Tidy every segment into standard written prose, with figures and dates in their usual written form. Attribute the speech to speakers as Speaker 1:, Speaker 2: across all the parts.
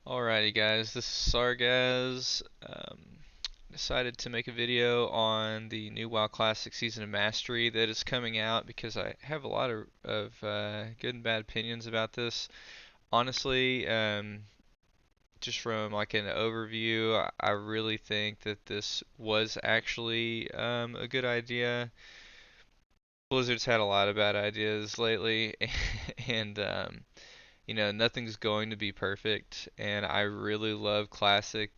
Speaker 1: Alrighty guys, this is Sargaz. Decided to make a video on the new WoW Classic Season of Mastery that is coming out because I have a lot of good and bad opinions about this. Honestly, just from like an overview, I really think that this was actually a good idea. Blizzard's had a lot of bad ideas lately, and nothing's going to be perfect, and I really love Classic.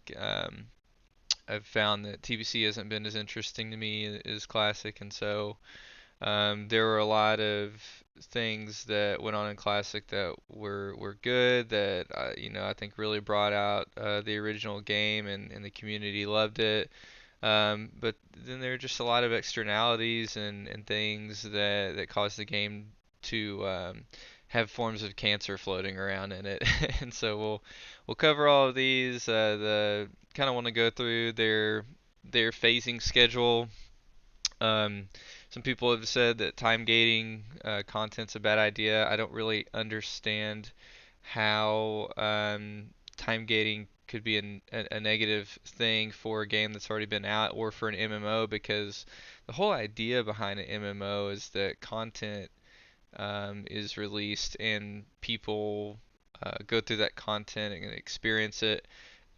Speaker 1: I've found that TBC hasn't been as interesting to me as Classic, and so there were a lot of things that went on in Classic that were good that I think really brought out the original game, and the community loved it. But then there are just a lot of externalities and things that caused the game to have forms of cancer floating around in it. And so we'll cover all of these. The kind of want to go through their phasing schedule. Um, some people have said that time gating content's a bad idea. I don't really understand how time gating could be a negative thing for a game that's already been out or for an MMO, because the whole idea behind an MMO is that content is released and people go through that content and experience it.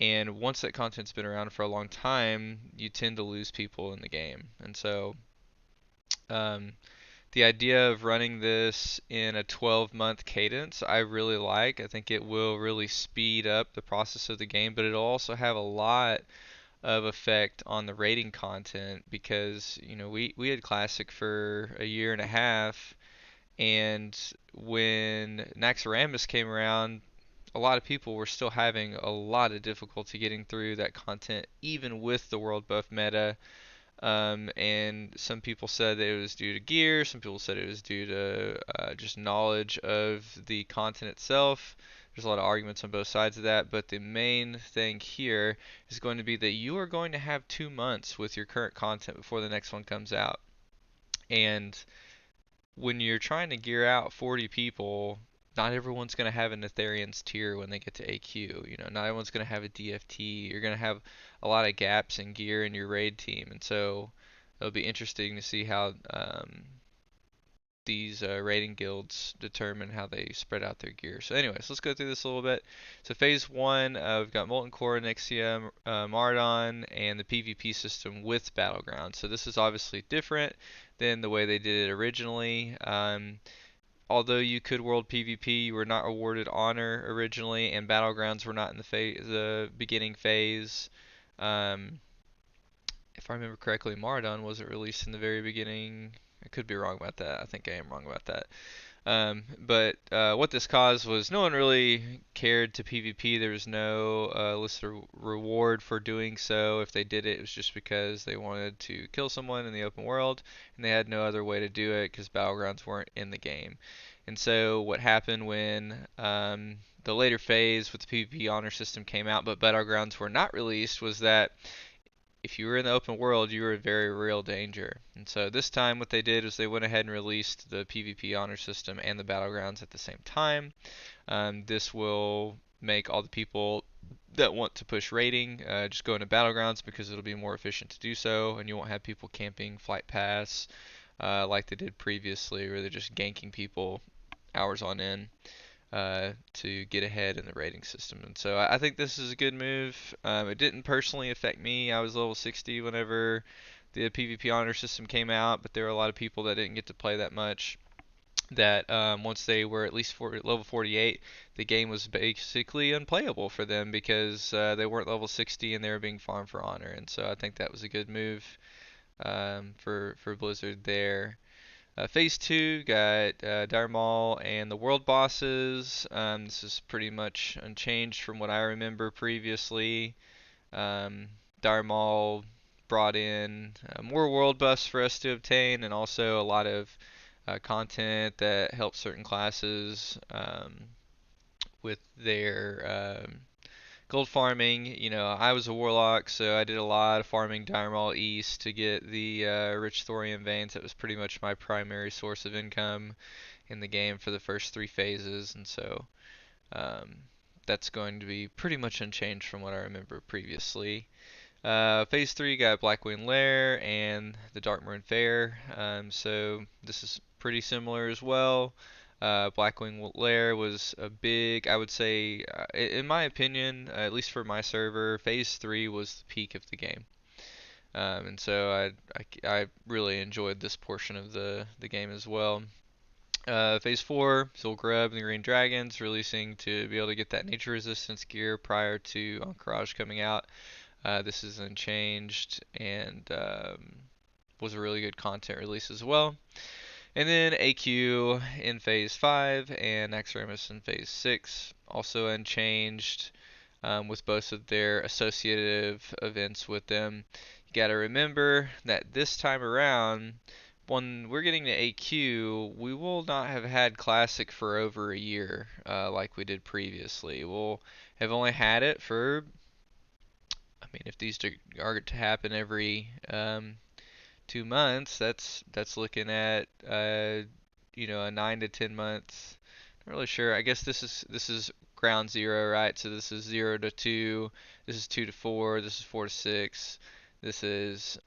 Speaker 1: And once that content's been around for a long time, you tend to lose people in the game. And so um, the idea of running this in a 12-month cadence, I really like. I think it will really speed up the process of the game, but it'll also have a lot of effect on the rating content because, we had Classic for a year and a half, and when Naxxramas came around, a lot of people were still having a lot of difficulty getting through that content, even with the world buff meta. And some people said that it was due to gear, some people said it was due to just knowledge of the content itself. There's a lot of arguments on both sides of that, but the main thing here is going to be that you are going to have 2 months with your current content before the next one comes out. And when you're trying to gear out 40 people, not everyone's going to have an Ethereum's tier when they get to AQ. Not everyone's going to have a DFT. You're going to have a lot of gaps in gear in your raid team, and so it'll be interesting to see how these raiding guilds determine how they spread out their gear. So, anyways, let's go through this a little bit. So, phase one, we've got Molten Core, Nixia, Mardon, and the PvP system with Battlegrounds. So, this is obviously different than the way they did it originally. Although you could world PvP, you were not awarded honor originally, and Battlegrounds were not in the beginning phase. Um, if I remember correctly, Mardon wasn't released in the very beginning. I could be wrong about that. I think I am wrong about that. But what this caused was no one really cared to PvP. There was no listed reward for doing so. If they did it, it was just because they wanted to kill someone in the open world, and they had no other way to do it because Battlegrounds weren't in the game. And so what happened when the later phase with the PvP honor system came out, but Battlegrounds were not released, was that if you were in the open world, you were in very real danger. And so this time, what they did was they went ahead and released the PvP honor system and the battlegrounds at the same time. This will make all the people that want to push rating just go into battlegrounds because it'll be more efficient to do so, and you won't have people camping flight paths like they did previously, where they're just ganking people hours on end to get ahead in the rating system. And so I think this is a good move. It didn't personally affect me. I was level 60 whenever the PvP honor system came out, but there were a lot of people that didn't get to play that much. That once they were at least level 48, the game was basically unplayable for them because they weren't level 60 and they were being farmed for honor. And so I think that was a good move for Blizzard there. Phase 2 got Dire Maul and the world bosses. This is pretty much unchanged from what I remember previously. Um, Dire Maul brought in more world buffs for us to obtain, and also a lot of content that helps certain classes with their gold farming. I was a warlock, so I did a lot of farming Dire Maul East to get the rich thorium veins. That was pretty much my primary source of income in the game for the first three phases, and so um, that's going to be pretty much unchanged from what I remember previously. Phase 3 got Blackwing Lair and the Darkmoor Fair, so this is pretty similar as well. Blackwing Lair was a big, I would say, in my opinion, at least for my server, Phase 3 was the peak of the game. And so I really enjoyed this portion of the game as well. Phase 4, Soul Grub and the Green Dragons, releasing to be able to get that nature resistance gear prior to Encourage coming out. This is unchanged and was a really good content release as well. And then AQ in Phase 5 and Naxxramas in Phase 6, also unchanged with both of their associative events with them. You got to remember that this time around, when we're getting to AQ, we will not have had Classic for over a year like we did previously. We'll have only had it for, I mean, if these are to happen every 2 months, that's looking at a 9 to 10 months. Not really sure. I guess this is ground zero, right? So this is 0 to 2. This is 2 to 4. This is 4 to 6. This is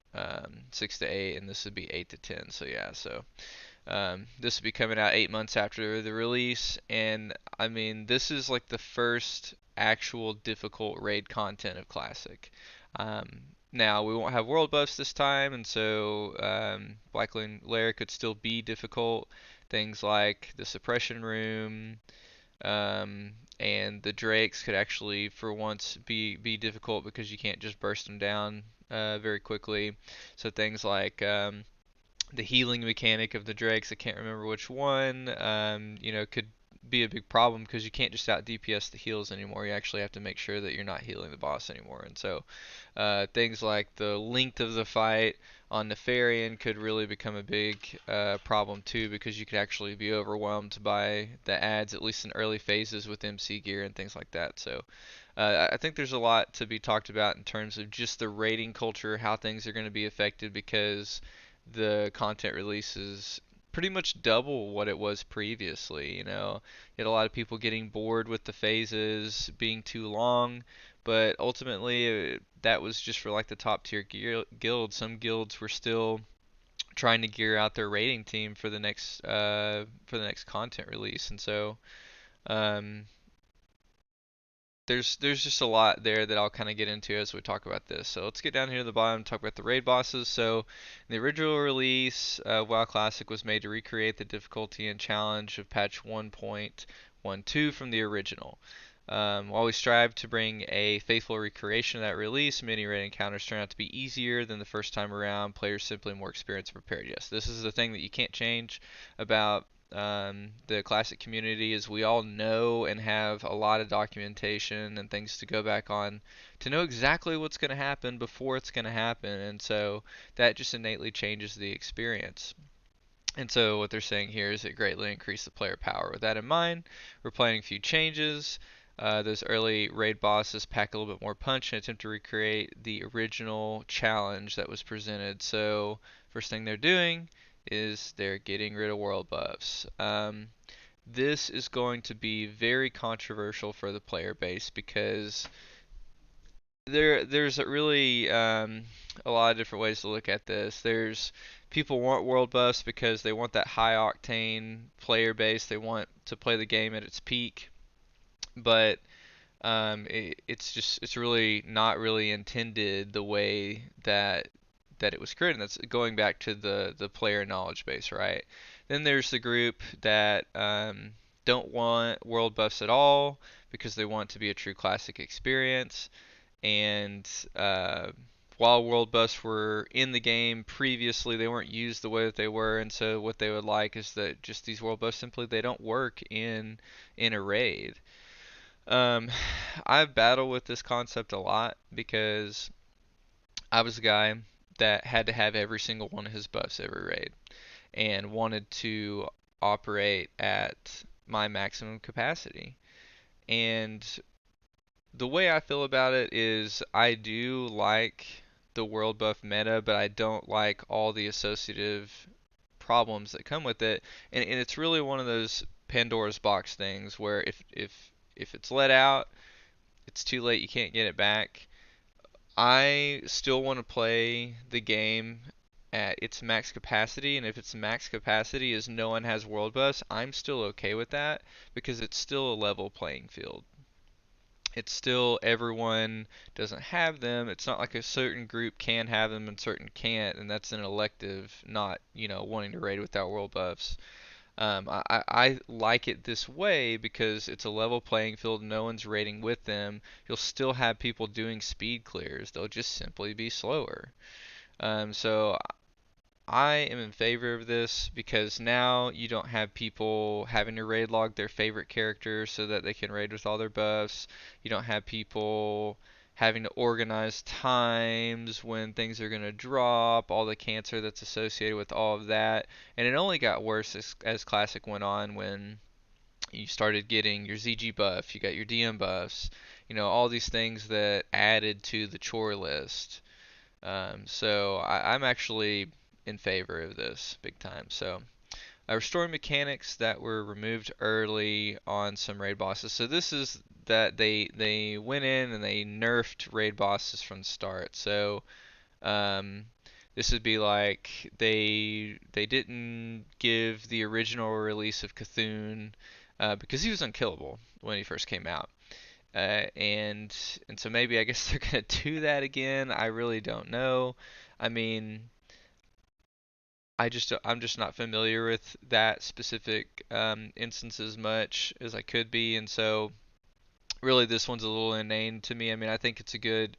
Speaker 1: 6 to 8, and this would be 8 to 10. So yeah, so this will be coming out 8 months after the release, and I mean, this is like the first actual difficult raid content of Classic. Um, Now, we won't have world buffs this time, and so Blackwing Lair could still be difficult. Things like the suppression room and the drakes could actually, for once, be difficult because you can't just burst them down very quickly. So things like the healing mechanic of the drakes, I can't remember which one, could be a big problem because you can't just out DPS the heals anymore. You actually have to make sure that you're not healing the boss anymore. And so things like the length of the fight on Nefarian could really become a big problem too, because you could actually be overwhelmed by the ads, at least in early phases with MC gear and things like that. So I think there's a lot to be talked about in terms of just the rating culture, how things are going to be affected, because the content releases pretty much double what it was previously. You had a lot of people getting bored with the phases being too long, but ultimately that was just for like the top tier guilds. Some guilds were still trying to gear out their rating team for the next content release, and so um, there's just a lot there that I'll kind of get into as we talk about this. So let's get down here to the bottom and talk about the raid bosses. So in the original release, WoW Classic was made to recreate the difficulty and challenge of patch 1.12 from the original. While we strive to bring a faithful recreation of that release, many raid encounters turn out to be easier than the first time around. Players simply more experienced and prepared. Yes, this is the thing that you can't change about the classic community, is we all know and have a lot of documentation and things to go back on to know exactly what's going to happen before it's going to happen, and so that just innately changes the experience. And so what they're saying here is it greatly increased the player power. With that in mind, we're planning a few changes. Those early raid bosses pack a little bit more punch and attempt to recreate the original challenge that was presented. So first thing they're doing is they're getting rid of world buffs. This is going to be very controversial for the player base, because there's really a lot of different ways to look at this. There's people want world buffs because they want that high octane player base. They want to play the game at its peak, but it's really not really intended the way that it was created. That's going back to the player knowledge base, right? Then there's the group that don't want world buffs at all because they want to be a true classic experience. And while world buffs were in the game previously, they weren't used the way that they were, and so what they would like is that just these world buffs simply they don't work in a raid. Um, I've battled with this concept a lot because I was a guy that had to have every single one of his buffs every raid and wanted to operate at my maximum capacity. And the way I feel about it is I do like the world buff meta, but I don't like all the associative problems that come with it. And it's really one of those Pandora's box things where if if it's let out, it's too late. You can't get it back. I still want to play the game at its max capacity, and if its max capacity is no one has world buffs, I'm still okay with that because it's still a level playing field. It's still everyone doesn't have them. It's not like a certain group can have them and certain can't, and that's an elective, not, wanting to raid without world buffs. I like it this way because it's a level playing field. No one's raiding with them. You'll still have people doing speed clears. They'll just simply be slower. So I am in favor of this because now you don't have people having to raid log their favorite characters so that they can raid with all their buffs. You don't have people having to organize times when things are going to drop, all the cancer that's associated with all of that. And it only got worse as Classic went on when you started getting your ZG buff, you got your DM buffs, all these things that added to the chore list. So I'm actually in favor of this big time. So restoring mechanics that were removed early on some raid bosses. So this is that they went in and they nerfed raid bosses from the start. So um, this would be like they didn't give the original release of Cthulhu because he was unkillable when he first came out. And so maybe I guess they're gonna do that again. I really don't know. I mean, I'm just not familiar with that specific instance as much as I could be, and so really this one's a little inane to me. I mean, I think it's a good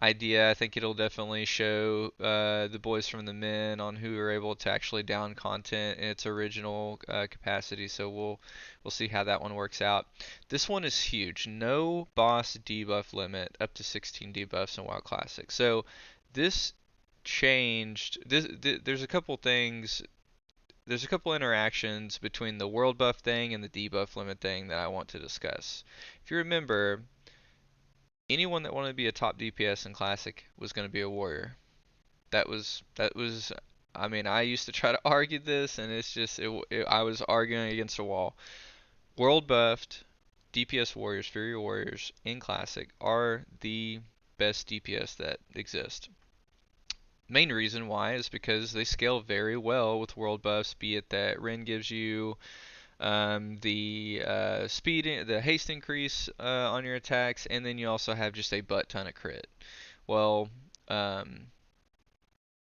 Speaker 1: idea. I think it'll definitely show the boys from the men on who are able to actually down content in its original capacity. So we'll see how that one works out. This one is huge. No boss debuff limit up to 16 debuffs in WoW Classic. So this changed. There's a couple things. There's a couple interactions between the world buff thing and the debuff limit thing that I want to discuss. If you remember, anyone that wanted to be a top DPS in Classic was going to be a warrior. That was. I mean, I used to try to argue this, and it's just I was arguing against a wall. World buffed DPS warriors, Fury warriors in Classic are the best DPS that exist. Main reason why is because they scale very well with world buffs, be it that Ren gives you the speed, the haste increase on your attacks, and then you also have just a butt ton of crit. Well, um,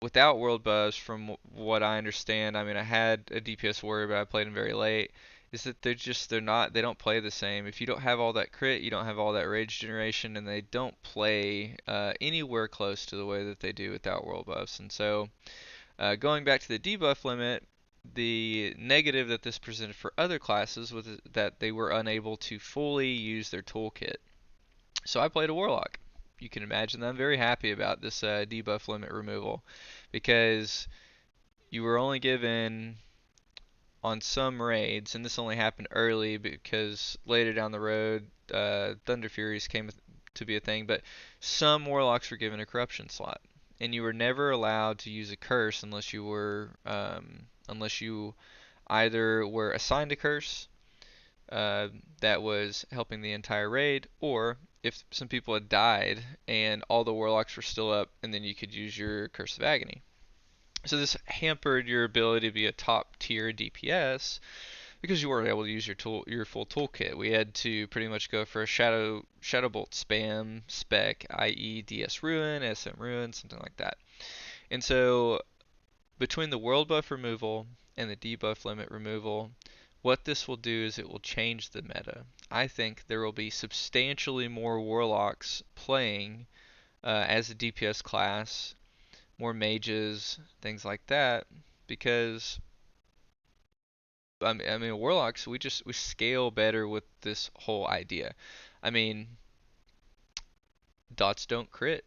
Speaker 1: without world buffs, from what I understand, I mean, I had a DPS warrior, but I played him very late. Is that they don't play the same. If you don't have all that crit, you don't have all that rage generation, and they don't play anywhere close to the way that they do without world buffs. And so, going back to the debuff limit, the negative that this presented for other classes was that they were unable to fully use their toolkit. So I played a warlock. You can imagine that I'm very happy about this debuff limit removal because you were only given on some raids, and this only happened early because later down the road, Thunder Furies came to be a thing, but some warlocks were given a corruption slot, and you were never allowed to use a curse unless you either were assigned a curse that was helping the entire raid, or if some people had died and all the warlocks were still up, and then you could use your Curse of Agony. So this hampered your ability to be a top tier DPS because you weren't able to use your full toolkit. We had to pretty much go for a Shadow Bolt spam spec, i.e. DS Ruin, SM Ruin, something like that. And so between the world buff removal and the debuff limit removal, what this will do is it will change the meta. I think there will be substantially more warlocks playing as a DPS class, more mages, things like that, because I mean warlocks we scale better with this whole idea. I mean, dots don't crit,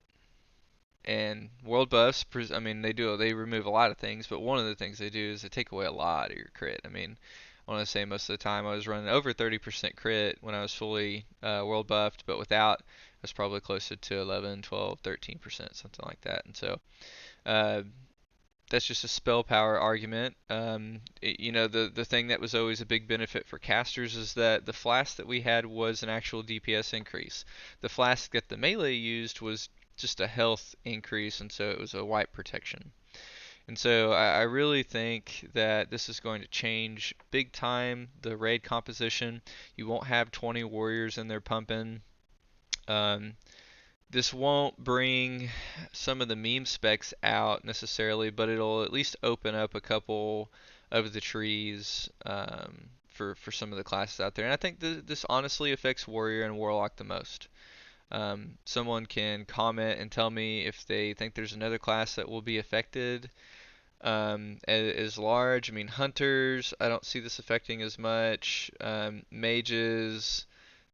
Speaker 1: and world buffs. I mean, they remove a lot of things, but one of the things they do is they take away a lot of your crit. I mean, I want to say most of the time I was running over 30% crit when I was fully world buffed, but without, I was probably closer to 11, 12, 13%, something like that. And so, uh, that's just a spell power argument. The thing that was always a big benefit for casters is that the flask that we had was an actual DPS increase. The flask that the melee used was just a health increase, and so it was a wipe protection. And so I really think that this is going to change big time the raid composition. You won't have 20 warriors in there pumping. Um, this won't bring some of the meme specs out necessarily, but it'll at least open up a couple of the trees for some of the classes out there. And I think this honestly affects Warrior and Warlock the most. Someone can comment and tell me if they think there's another class that will be affected as large. I mean, Hunters, I don't see this affecting as much. Mages,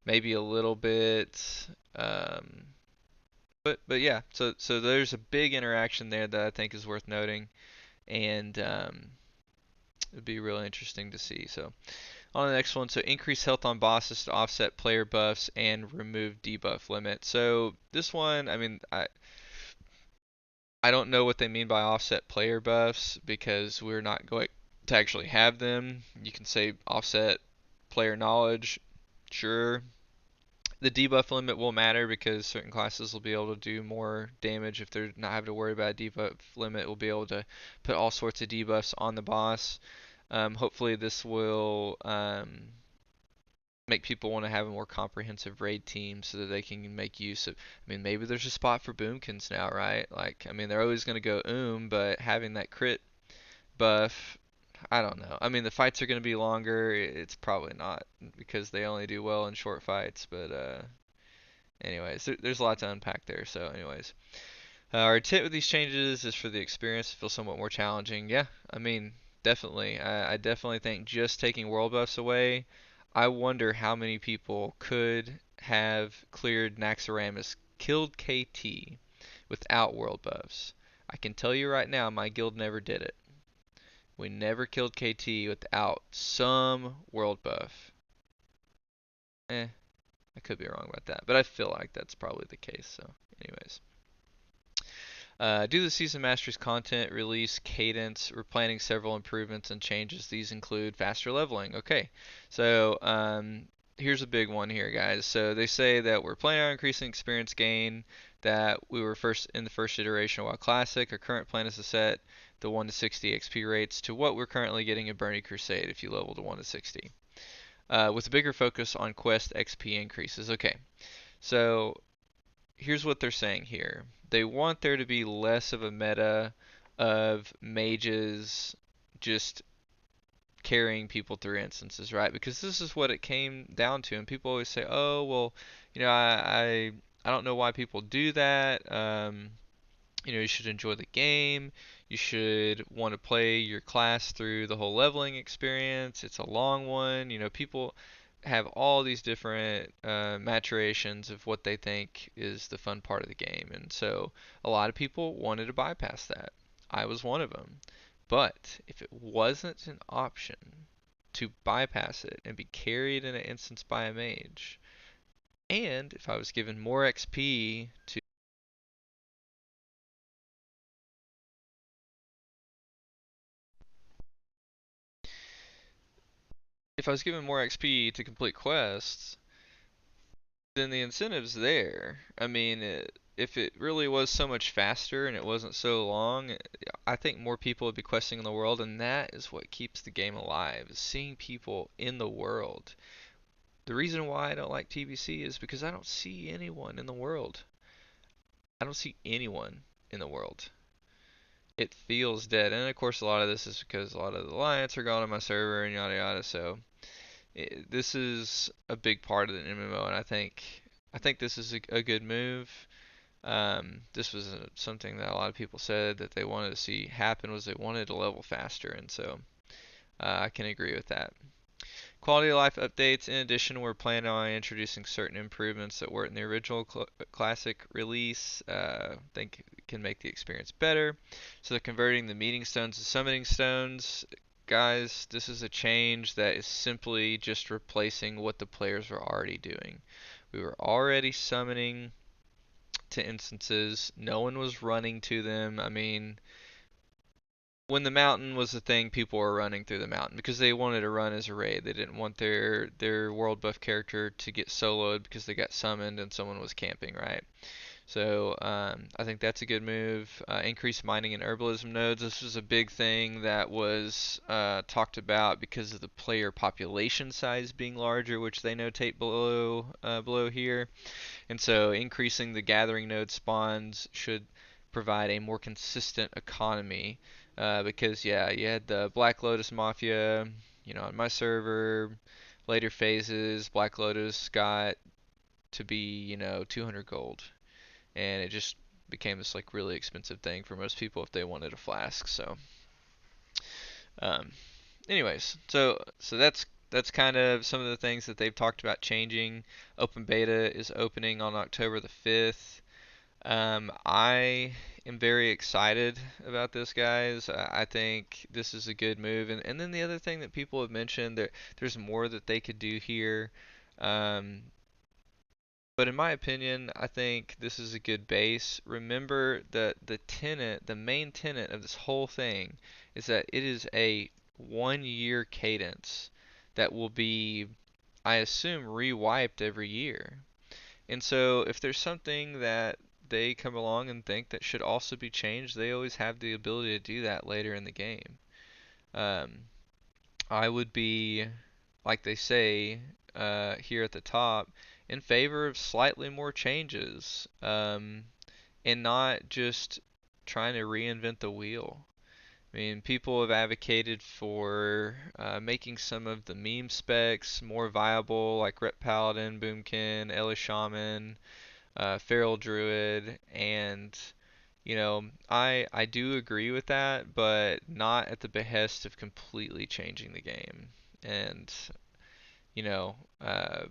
Speaker 1: maybe a little bit. But yeah, so there's a big interaction there that I think is worth noting, and it'd be really interesting to see. So on the next one, so increase health on bosses to offset player buffs and remove debuff limit. So this one, I mean, I don't know what they mean by offset player buffs because we're not going to actually have them. You can say offset player knowledge, sure. The debuff limit will matter because certain classes will be able to do more damage if they're not having to worry about a debuff limit. We'll be able to put all sorts of debuffs on the boss. Hopefully, this will make people want to have a more comprehensive raid team so that they can make use of. I mean, maybe there's a spot for boomkins now, right? Like, I mean, they're always going to go but having that crit buff, I don't know. I mean, the fights are going to be longer. It's probably not because they only do well in short fights, but anyways, there's a lot to unpack there. So, anyways, our tip with these changes is for the experience to feel somewhat more challenging. Yeah, I mean, definitely. I definitely think just taking world buffs away, I wonder how many people could have cleared Naxxramas, killed KT without world buffs. I can tell you right now, my guild never did it. We never killed KT without some world buff. I could be wrong about that, but I feel like that's probably the case. So, anyways. Due to the Season Masteries content release cadence, we're planning several improvements and changes. These include faster leveling. Okay, so here's a big one here, guys. So they say that we're planning on increasing experience gain. That we were first in the first iteration of WoW Classic. Our current plan is to set the 1 to 60 XP rates to what we're currently getting in Burning Crusade if you level to 1 to 60. With a bigger focus on quest XP increases. Okay, so here's what they're saying here. They want there to be less of a meta of mages just carrying people through instances, right? Because this is what it came down to, and people always say, "Oh, well, I don't know why people do that. You should enjoy the game. You should want to play your class through the whole leveling experience. It's a long one. People have all these different maturations of what they think is the fun part of the game. And so a lot of people wanted to bypass that. I was one of them. But if it wasn't an option to bypass it and be carried in an instance by a mage, and if I was given more XP to if I was given more XP to complete quests, then the incentive's there. I mean, if it really was so much faster and it wasn't so long, I think more people would be questing in the world, and that is what keeps the game alive, is seeing people in the world. The reason why I don't like TBC is because I don't see anyone in the world. I don't see anyone in the world. It feels dead, and of course a lot of this is because a lot of the alliance are gone on my server and yada yada. So this is a big part of the MMO, and I think this is a good move. This was something that a lot of people said that they wanted to see happen was they wanted to level faster, and so I can agree with that. Quality of life updates. In addition, we're planning on introducing certain improvements that weren't in the original classic release. I think can make the experience better. So they're converting the meeting stones to summoning stones. Guys, this is a change that is simply just replacing what the players were already doing. We were already summoning to instances. No one was running to them. I mean, when the mountain was the thing, people were running through the mountain because they wanted to run as a raid. They didn't want their world buff character to get soloed because they got summoned and someone was camping, right? So I think that's a good move. Increased mining and herbalism nodes. This was a big thing that was talked about because of the player population size being larger, which they notate below here. And so increasing the gathering node spawns should provide a more consistent economy. Because yeah, you had the Black Lotus Mafia, on my server. Later phases, Black Lotus got to be, 200 gold, and it just became this like really expensive thing for most people if they wanted a flask. So, um, anyways, so that's kind of some of the things that they've talked about changing. Open beta is opening on October the 5th. I am very excited about this, guys. I think this is a good move. And then the other thing that people have mentioned, there's more that they could do here. Um, but in my opinion, I think this is a good base. Remember that the main tenet of this whole thing is that it is a 1 year cadence that will be, I assume, rewiped every year. And so if there's something that they come along and think that should also be changed, they always have the ability to do that later in the game. Um, I would be, like they say here at the top, in favor of slightly more changes, and not just trying to reinvent the wheel. I mean, people have advocated for making some of the meme specs more viable, like Ret Paladin, Boomkin, Elish Shaman, Feral Druid, and I do agree with that, but not at the behest of completely changing the game. And you know, uh,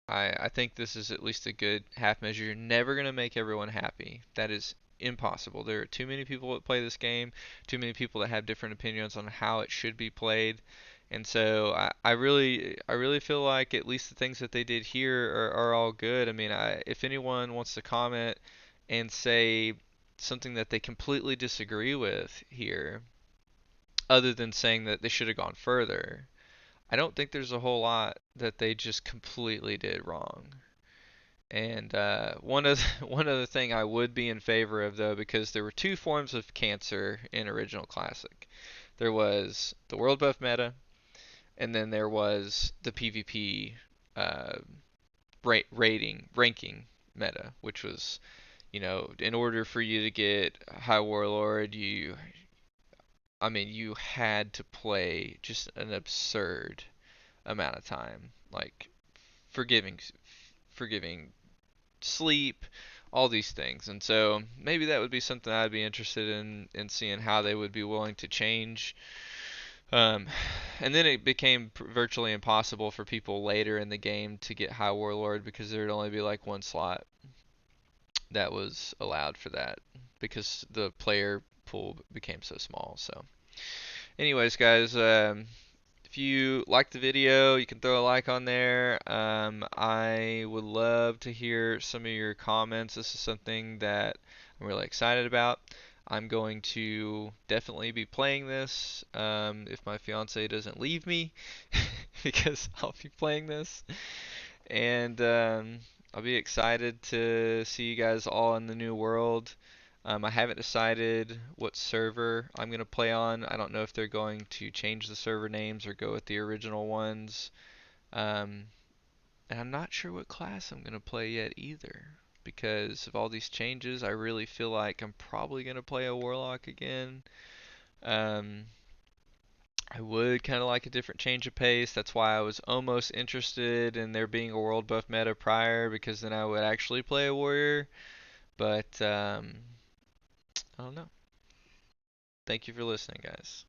Speaker 1: I think this is at least a good half measure. You're never gonna make everyone happy. That is impossible. There are too many people that play this game, too many people that have different opinions on how it should be played. And so I really feel like at least the things that they did here are all good. I mean, if anyone wants to comment and say something that they completely disagree with here, other than saying that they should have gone further, I don't think there's a whole lot that they just completely did wrong. And one other thing I would be in favor of though, because there were two forms of cancer in Original Classic. There was the World Buff meta, and then there was the PvP uh, ranking meta, which was, in order for you to get High Warlord, I mean, you had to play just an absurd amount of time, like forgiving, forgiving sleep, all these things. And so maybe that would be something I'd be interested in seeing how they would be willing to change. Um, and then it became virtually impossible for people later in the game to get High Warlord because there would only be like one slot that was allowed for that because the player pool became so small. So, anyways, guys, if you liked the video, you can throw a like on there. I would love to hear some of your comments. This is something that I'm really excited about. I'm going to definitely be playing this if my fiance doesn't leave me because I'll be playing this. And I'll be excited to see you guys all in the new world. I haven't decided what server I'm going to play on. I don't know if they're going to change the server names or go with the original ones. Um, and I'm not sure what class I'm going to play yet either. Because of all these changes, I really feel like I'm probably going to play a Warlock again. Um, I would kind of like a different change of pace. That's why I was almost interested in there being a world buff meta prior, because then I would actually play a warrior. But I don't know. Thank you for listening, guys.